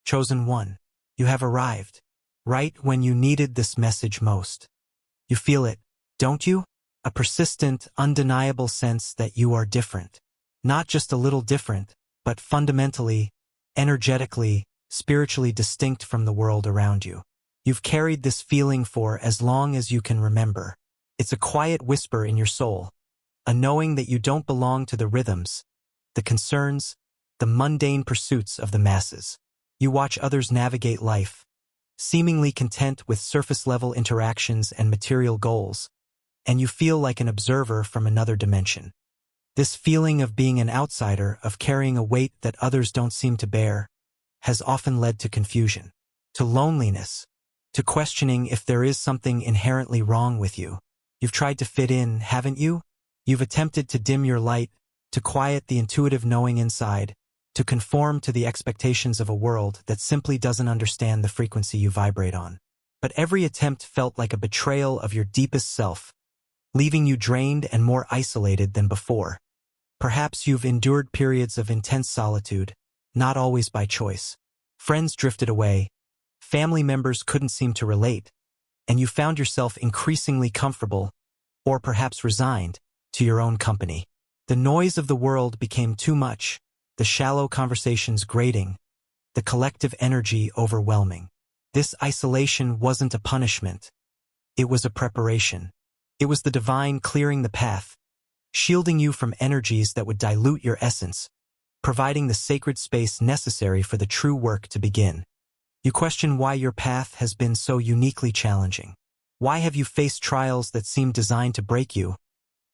Chosen one, you have arrived, right when you needed this message most. You feel it, don't you? A persistent, undeniable sense that you are different. Not just a little different, but fundamentally, energetically, spiritually distinct from the world around you. You've carried this feeling for as long as you can remember. It's a quiet whisper in your soul, a knowing that you don't belong to the rhythms, the concerns, the mundane pursuits of the masses. You watch others navigate life, seemingly content with surface-level interactions and material goals, and you feel like an observer from another dimension. This feeling of being an outsider, of carrying a weight that others don't seem to bear, has often led to confusion, to loneliness, to questioning if there is something inherently wrong with you. You've tried to fit in, haven't you? You've attempted to dim your light, to quiet the intuitive knowing inside, to conform to the expectations of a world that simply doesn't understand the frequency you vibrate on. But every attempt felt like a betrayal of your deepest self, leaving you drained and more isolated than before. Perhaps you've endured periods of intense solitude, not always by choice. Friends drifted away, family members couldn't seem to relate, and you found yourself increasingly comfortable, or perhaps resigned, to your own company. The noise of the world became too much, the shallow conversations grating, the collective energy overwhelming. This isolation wasn't a punishment. It was a preparation. It was the divine clearing the path, shielding you from energies that would dilute your essence, providing the sacred space necessary for the true work to begin. You question why your path has been so uniquely challenging. Why have you faced trials that seemed designed to break you,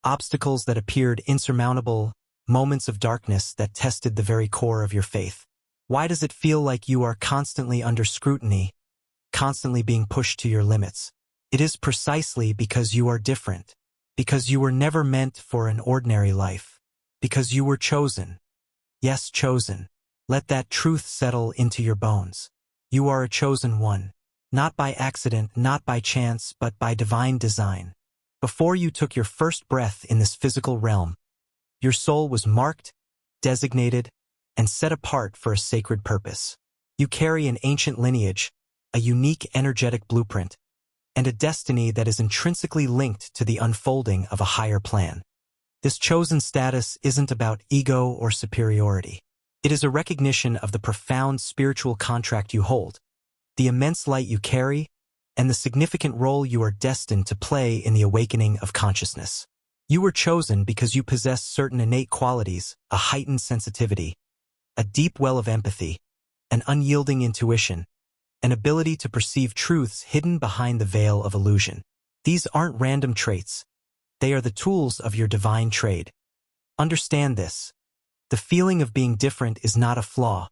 obstacles that appeared insurmountable, moments of darkness that tested the very core of your faith? Why does it feel like you are constantly under scrutiny, constantly being pushed to your limits? It is precisely because you are different, because you were never meant for an ordinary life, because you were chosen. Yes, chosen. Let that truth settle into your bones. You are a chosen one, not by accident, not by chance, but by divine design. Before you took your first breath in this physical realm, your soul was marked, designated, and set apart for a sacred purpose. You carry an ancient lineage, a unique energetic blueprint, and a destiny that is intrinsically linked to the unfolding of a higher plan. This chosen status isn't about ego or superiority. It is a recognition of the profound spiritual contract you hold, the immense light you carry, and the significant role you are destined to play in the awakening of consciousness. You were chosen because you possess certain innate qualities, a heightened sensitivity, a deep well of empathy, an unyielding intuition, an ability to perceive truths hidden behind the veil of illusion. These aren't random traits. They are the tools of your divine trade. Understand this. The feeling of being different is not a flaw.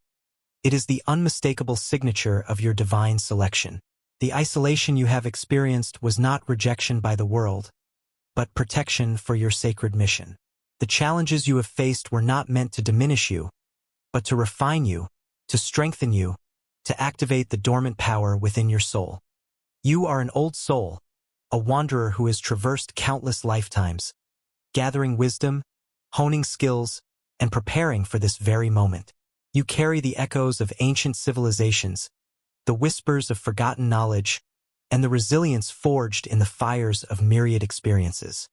It is the unmistakable signature of your divine selection. The isolation you have experienced was not rejection by the world, but protection for your sacred mission. The challenges you have faced were not meant to diminish you, but to refine you, to strengthen you, to activate the dormant power within your soul. You are an old soul, a wanderer who has traversed countless lifetimes, gathering wisdom, honing skills, and preparing for this very moment. You carry the echoes of ancient civilizations, the whispers of forgotten knowledge, and the resilience forged in the fires of myriad experiences.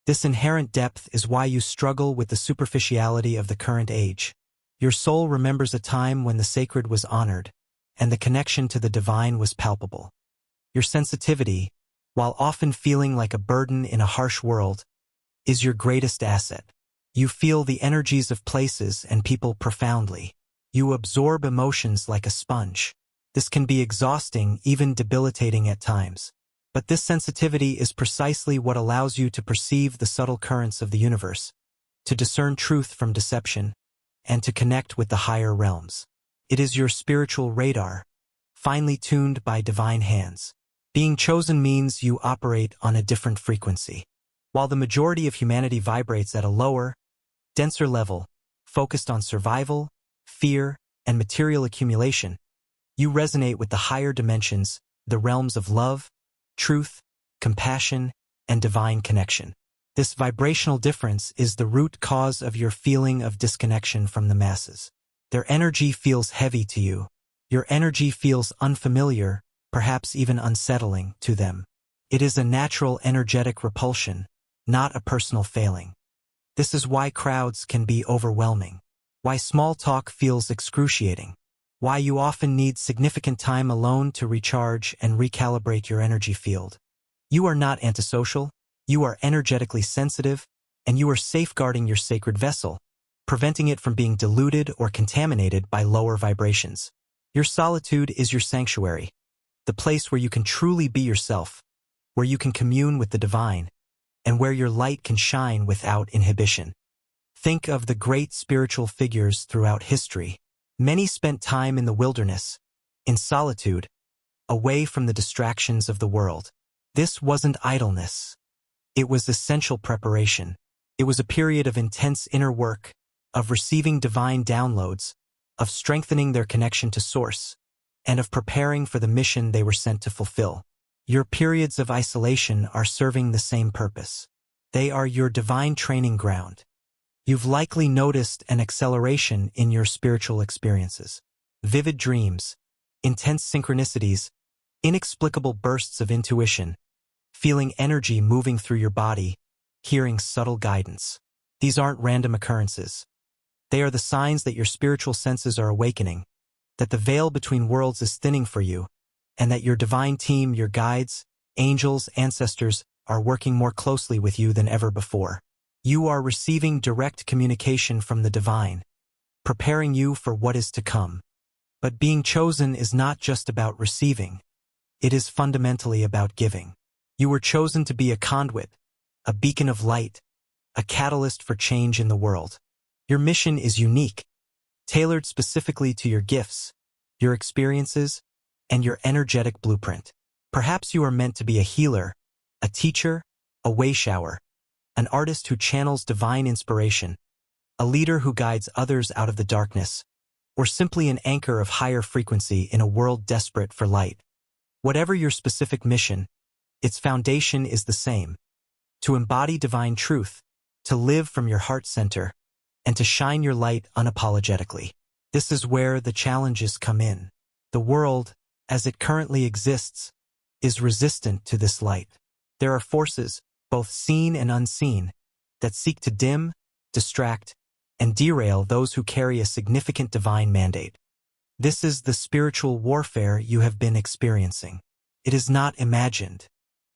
This inherent depth is why you struggle with the superficiality of the current age. Your soul remembers a time when the sacred was honored, and the connection to the divine was palpable. Your sensitivity, while often feeling like a burden in a harsh world, is your greatest asset. You feel the energies of places and people profoundly. You absorb emotions like a sponge. This can be exhausting, even debilitating at times. But this sensitivity is precisely what allows you to perceive the subtle currents of the universe, to discern truth from deception, and to connect with the higher realms. It is your spiritual radar, finely tuned by divine hands. Being chosen means you operate on a different frequency. While the majority of humanity vibrates at a lower, denser level, focused on survival, fear, and material accumulation, you resonate with the higher dimensions, the realms of love, truth, compassion, and divine connection. This vibrational difference is the root cause of your feeling of disconnection from the masses. Their energy feels heavy to you, Your energy feels unfamiliar, perhaps even unsettling, to them. It is a natural energetic repulsion, not a personal failing. This is why crowds can be overwhelming, why small talk feels excruciating, why you often need significant time alone to recharge and recalibrate your energy field. You are not antisocial, you are energetically sensitive, and you are safeguarding your sacred vessel, preventing it from being diluted or contaminated by lower vibrations. Your solitude is your sanctuary, the place where you can truly be yourself, where you can commune with the divine, and where your light can shine without inhibition. Think of the great spiritual figures throughout history. Many spent time in the wilderness, in solitude, away from the distractions of the world. This wasn't idleness. It was essential preparation. It was a period of intense inner work, of receiving divine downloads, of strengthening their connection to Source, and of preparing for the mission they were sent to fulfill. Your periods of isolation are serving the same purpose. They are your divine training ground. You've likely noticed an acceleration in your spiritual experiences. Vivid dreams, intense synchronicities, inexplicable bursts of intuition, feeling energy moving through your body, hearing subtle guidance. These aren't random occurrences. They are the signs that your spiritual senses are awakening, that the veil between worlds is thinning for you, and that your divine team, your guides, angels, ancestors, are working more closely with you than ever before. You are receiving direct communication from the divine, preparing you for what is to come. But being chosen is not just about receiving. It is fundamentally about giving. You were chosen to be a conduit, a beacon of light, a catalyst for change in the world. Your mission is unique, tailored specifically to your gifts, your experiences, and your energetic blueprint. Perhaps you are meant to be a healer, a teacher, a wayshower, an artist who channels divine inspiration, a leader who guides others out of the darkness, or simply an anchor of higher frequency in a world desperate for light. Whatever your specific mission, its foundation is the same: to embody divine truth, to live from your heart center, and to shine your light unapologetically. This is where the challenges come in. The world, as it currently exists, is resistant to this light. There are forces, both seen and unseen, that seek to dim, distract, and derail those who carry a significant divine mandate. This is the spiritual warfare you have been experiencing. It is not imagined.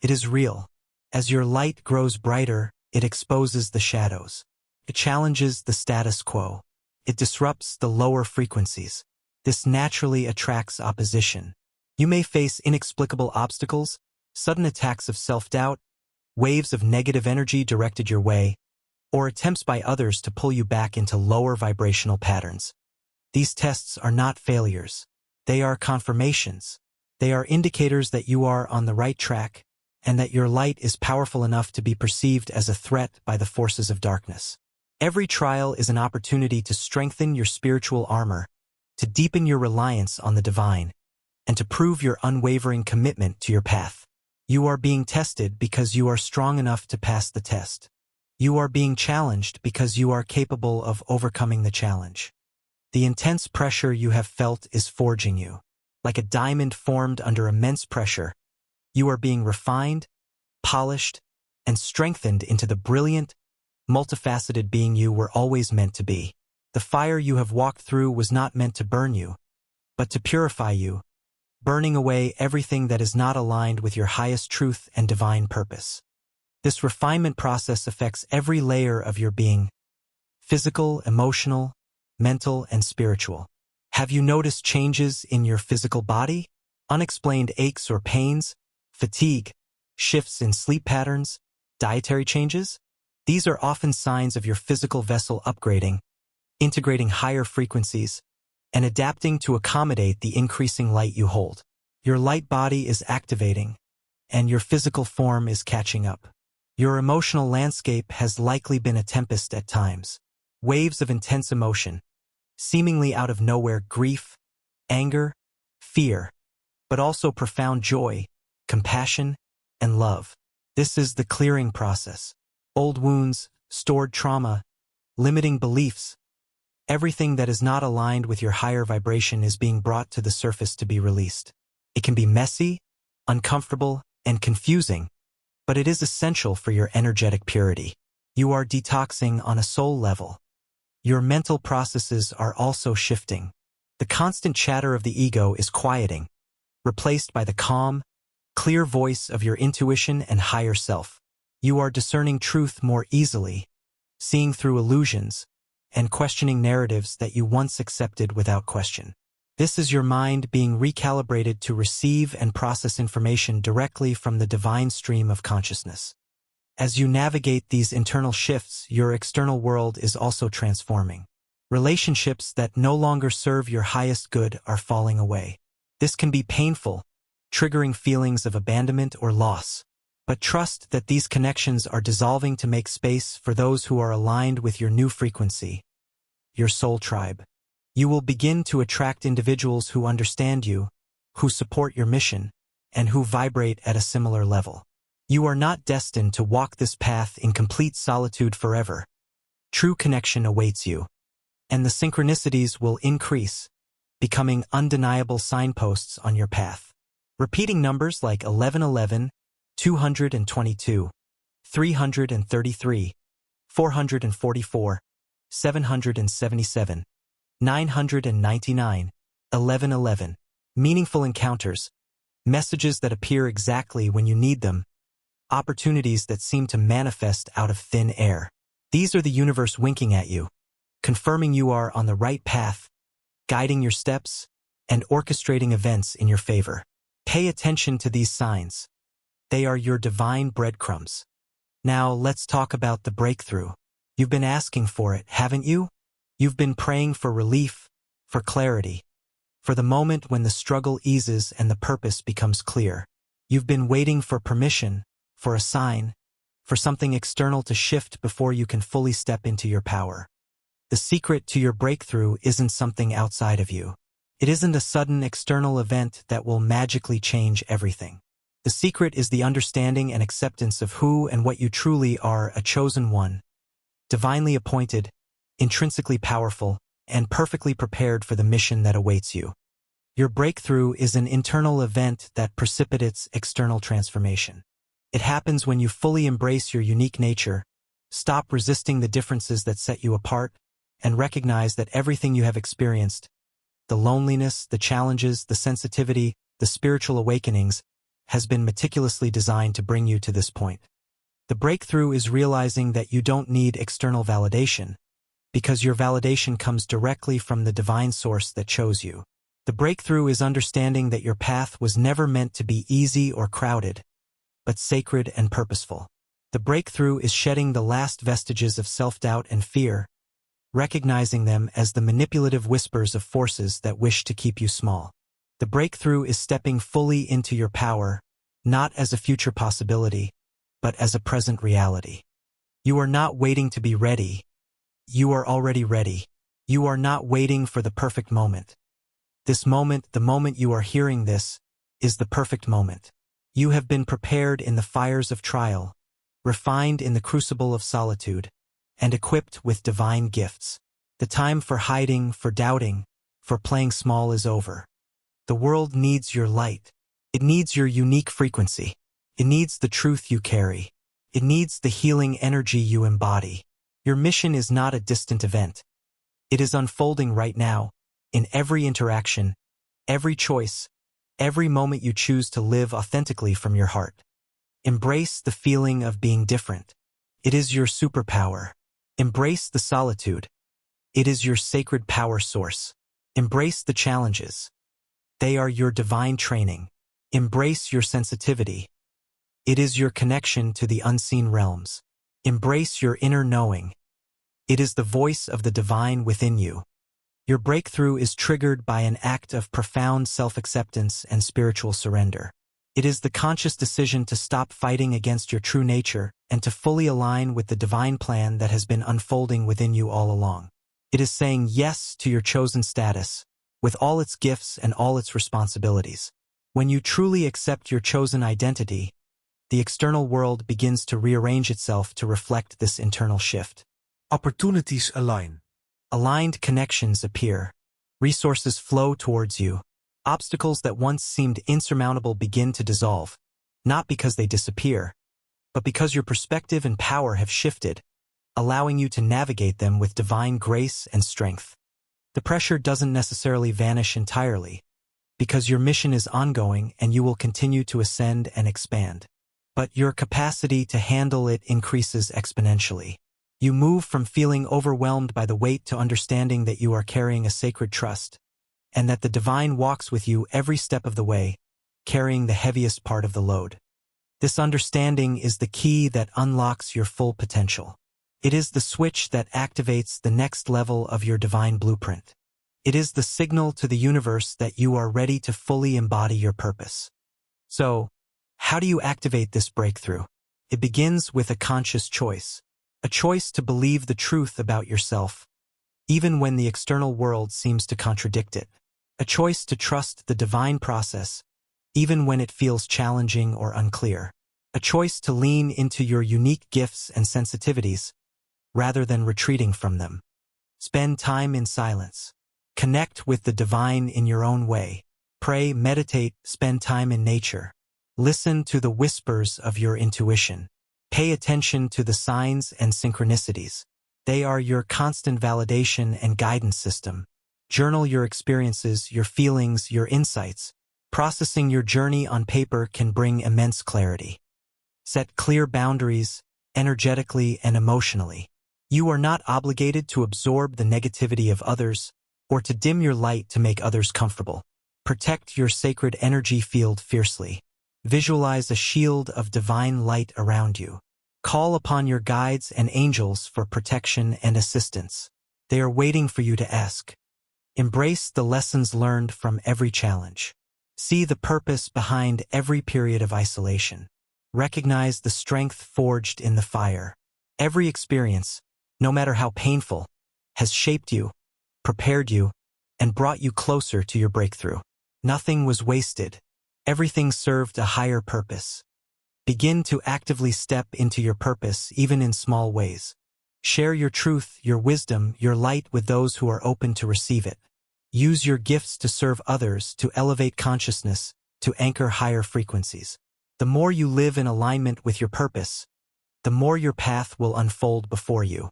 It is real. As your light grows brighter, it exposes the shadows. It challenges the status quo. It disrupts the lower frequencies. This naturally attracts opposition. You may face inexplicable obstacles, sudden attacks of self-doubt, waves of negative energy directed your way, or attempts by others to pull you back into lower vibrational patterns. These tests are not failures. They are confirmations. They are indicators that you are on the right track, and that your light is powerful enough to be perceived as a threat by the forces of darkness. Every trial is an opportunity to strengthen your spiritual armor, to deepen your reliance on the divine, and to prove your unwavering commitment to your path. You are being tested because you are strong enough to pass the test. You are being challenged because you are capable of overcoming the challenge. The intense pressure you have felt is forging you. Like a diamond formed under immense pressure, you are being refined, polished, and strengthened into the brilliant, multifaceted being you were always meant to be. The fire you have walked through was not meant to burn you, but to purify you, burning away everything that is not aligned with your highest truth and divine purpose. This refinement process affects every layer of your being: physical, emotional, mental, and spiritual. Have you noticed changes in your physical body? Unexplained aches or pains, fatigue, shifts in sleep patterns, dietary changes? These are often signs of your physical vessel upgrading, integrating higher frequencies, and adapting to accommodate the increasing light you hold. Your light body is activating, and your physical form is catching up. Your emotional landscape has likely been a tempest at times. Waves of intense emotion, seemingly out of nowhere: grief, anger, fear, but also profound joy, compassion, and love. This is the clearing process. Old wounds, stored trauma, limiting beliefs, Everything that is not aligned with your higher vibration is being brought to the surface to be released. It can be messy, uncomfortable, and confusing, but it is essential for your energetic purity. You are detoxing on a soul level. Your mental processes are also shifting. The constant chatter of the ego is quieting, replaced by the calm, clear voice of your intuition and higher self. You are discerning truth more easily, seeing through illusions, and questioning narratives that you once accepted without question. This is your mind being recalibrated to receive and process information directly from the divine stream of consciousness. As you navigate these internal shifts, your external world is also transforming. Relationships that no longer serve your highest good are falling away. This can be painful, triggering feelings of abandonment or loss. But trust that these connections are dissolving to make space for those who are aligned with your new frequency, your soul tribe. You will begin to attract individuals who understand you, who support your mission, and who vibrate at a similar level. You are not destined to walk this path in complete solitude forever. True connection awaits you, and the synchronicities will increase, becoming undeniable signposts on your path. Repeating numbers like 1111, 222, 333, 444, 777, 999, 1111. Meaningful encounters, messages that appear exactly when you need them, opportunities that seem to manifest out of thin air. These are the universe winking at you, confirming you are on the right path, guiding your steps, and orchestrating events in your favor. Pay attention to these signs. They are your divine breadcrumbs. Now let's talk about the breakthrough. You've been asking for it, haven't you? You've been praying for relief, for clarity, for the moment when the struggle eases and the purpose becomes clear. You've been waiting for permission, for a sign, for something external to shift before you can fully step into your power. The secret to your breakthrough isn't something outside of you. It isn't a sudden external event that will magically change everything. The secret is the understanding and acceptance of who and what you truly are, a chosen one, divinely appointed, intrinsically powerful, and perfectly prepared for the mission that awaits you. Your breakthrough is an internal event that precipitates external transformation. It happens when you fully embrace your unique nature, stop resisting the differences that set you apart, and recognize that everything you have experienced, the loneliness, the challenges, the sensitivity, the spiritual awakenings, has been meticulously designed to bring you to this point. The breakthrough is realizing that you don't need external validation, because your validation comes directly from the divine source that chose you. The breakthrough is understanding that your path was never meant to be easy or crowded, but sacred and purposeful. The breakthrough is shedding the last vestiges of self-doubt and fear, recognizing them as the manipulative whispers of forces that wish to keep you small. The breakthrough is stepping fully into your power, not as a future possibility, but as a present reality. You are not waiting to be ready. You are already ready. You are not waiting for the perfect moment. This moment, the moment you are hearing this, is the perfect moment. You have been prepared in the fires of trial, refined in the crucible of solitude, and equipped with divine gifts. The time for hiding, for doubting, for playing small is over. The world needs your light. It needs your unique frequency. It needs the truth you carry. It needs the healing energy you embody. Your mission is not a distant event. It is unfolding right now, in every interaction, every choice, every moment you choose to live authentically from your heart. Embrace the feeling of being different. It is your superpower. Embrace the solitude. It is your sacred power source. Embrace the challenges. They are your divine training. Embrace your sensitivity. It is your connection to the unseen realms. Embrace your inner knowing. It is the voice of the divine within you. Your breakthrough is triggered by an act of profound self-acceptance and spiritual surrender. It is the conscious decision to stop fighting against your true nature and to fully align with the divine plan that has been unfolding within you all along. It is saying yes to your chosen status, with all its gifts and all its responsibilities. When you truly accept your chosen identity, the external world begins to rearrange itself to reflect this internal shift. Opportunities align. Aligned connections appear. Resources flow towards you. Obstacles that once seemed insurmountable begin to dissolve, not because they disappear, but because your perspective and power have shifted, allowing you to navigate them with divine grace and strength. The pressure doesn't necessarily vanish entirely, because your mission is ongoing and you will continue to ascend and expand. But your capacity to handle it increases exponentially. You move from feeling overwhelmed by the weight to understanding that you are carrying a sacred trust, and that the divine walks with you every step of the way, carrying the heaviest part of the load. This understanding is the key that unlocks your full potential. It is the switch that activates the next level of your divine blueprint. It is the signal to the universe that you are ready to fully embody your purpose. So, how do you activate this breakthrough? It begins with a conscious choice. A choice to believe the truth about yourself, even when the external world seems to contradict it. A choice to trust the divine process, even when it feels challenging or unclear. A choice to lean into your unique gifts and sensitivities, rather than retreating from them. Spend time in silence. Connect with the divine in your own way. Pray, meditate, spend time in nature. Listen to the whispers of your intuition. Pay attention to the signs and synchronicities. They are your constant validation and guidance system. Journal your experiences, your feelings, your insights. Processing your journey on paper can bring immense clarity. Set clear boundaries, energetically and emotionally. You are not obligated to absorb the negativity of others, or to dim your light to make others comfortable. Protect your sacred energy field fiercely. Visualize a shield of divine light around you. Call upon your guides and angels for protection and assistance. They are waiting for you to ask. Embrace the lessons learned from every challenge. See the purpose behind every period of isolation. Recognize the strength forged in the fire. Every experience, no matter how painful, has shaped you, prepared you, and brought you closer to your breakthrough. Nothing was wasted. Everything served a higher purpose. Begin to actively step into your purpose, even in small ways. Share your truth, your wisdom, your light with those who are open to receive it. Use your gifts to serve others, to elevate consciousness, to anchor higher frequencies. The more you live in alignment with your purpose, the more your path will unfold before you.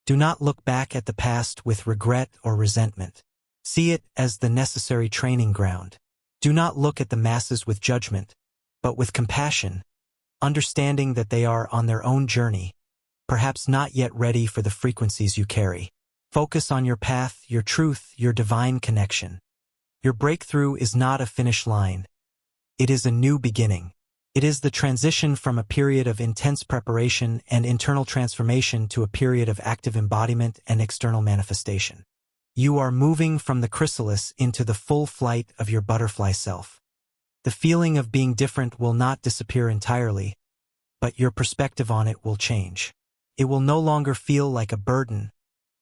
Do not look back at the past with regret or resentment. See it as the necessary training ground. Do not look at the masses with judgment, but with compassion, understanding that they are on their own journey, perhaps not yet ready for the frequencies you carry. Focus on your path, your truth, your divine connection. Your breakthrough is not a finish line. It is a new beginning. It is the transition from a period of intense preparation and internal transformation to a period of active embodiment and external manifestation. You are moving from the chrysalis into the full flight of your butterfly self. The feeling of being different will not disappear entirely, but your perspective on it will change. It will no longer feel like a burden,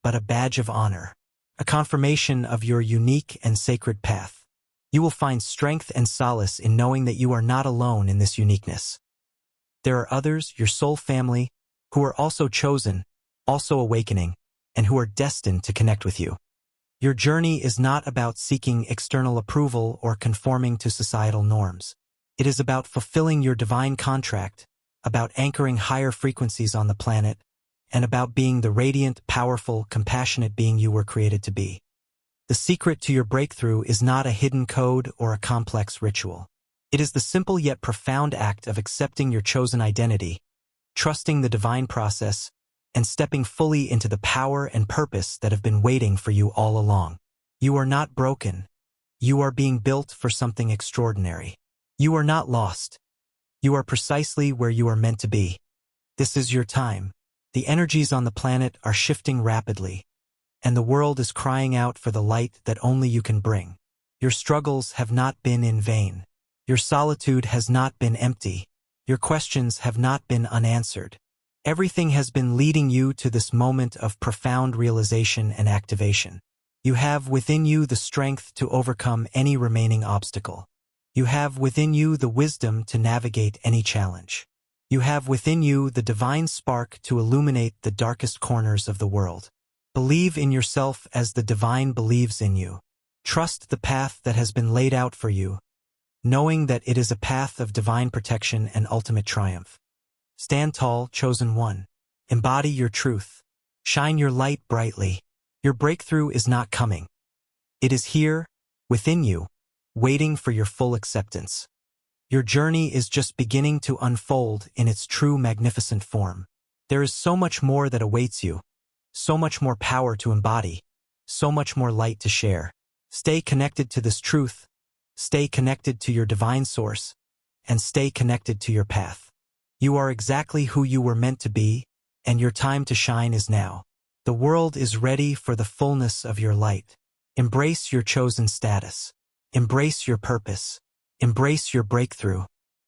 but a badge of honor, a confirmation of your unique and sacred path. You will find strength and solace in knowing that you are not alone in this uniqueness. There are others, your soul family, who are also chosen, also awakening, and who are destined to connect with you. Your journey is not about seeking external approval or conforming to societal norms. It is about fulfilling your divine contract, about anchoring higher frequencies on the planet, and about being the radiant, powerful, compassionate being you were created to be. The secret to your breakthrough is not a hidden code or a complex ritual. It is the simple yet profound act of accepting your chosen identity, trusting the divine process, and stepping fully into the power and purpose that have been waiting for you all along. You are not broken. You are being built for something extraordinary. You are not lost. You are precisely where you are meant to be. This is your time. The energies on the planet are shifting rapidly, and the world is crying out for the light that only you can bring. Your struggles have not been in vain. Your solitude has not been empty. Your questions have not been unanswered. Everything has been leading you to this moment of profound realization and activation. You have within you the strength to overcome any remaining obstacle. You have within you the wisdom to navigate any challenge. You have within you the divine spark to illuminate the darkest corners of the world. Believe in yourself as the divine believes in you. Trust the path that has been laid out for you, knowing that it is a path of divine protection and ultimate triumph. Stand tall, chosen one. Embody your truth. Shine your light brightly. Your breakthrough is not coming. It is here, within you, waiting for your full acceptance. Your journey is just beginning to unfold in its true magnificent form. There is so much more that awaits you, so much more power to embody, so much more light to share. Stay connected to this truth, stay connected to your divine source, and stay connected to your path. You are exactly who you were meant to be, and your time to shine is now. The world is ready for the fullness of your light. Embrace your chosen status. Embrace your purpose. Embrace your breakthrough.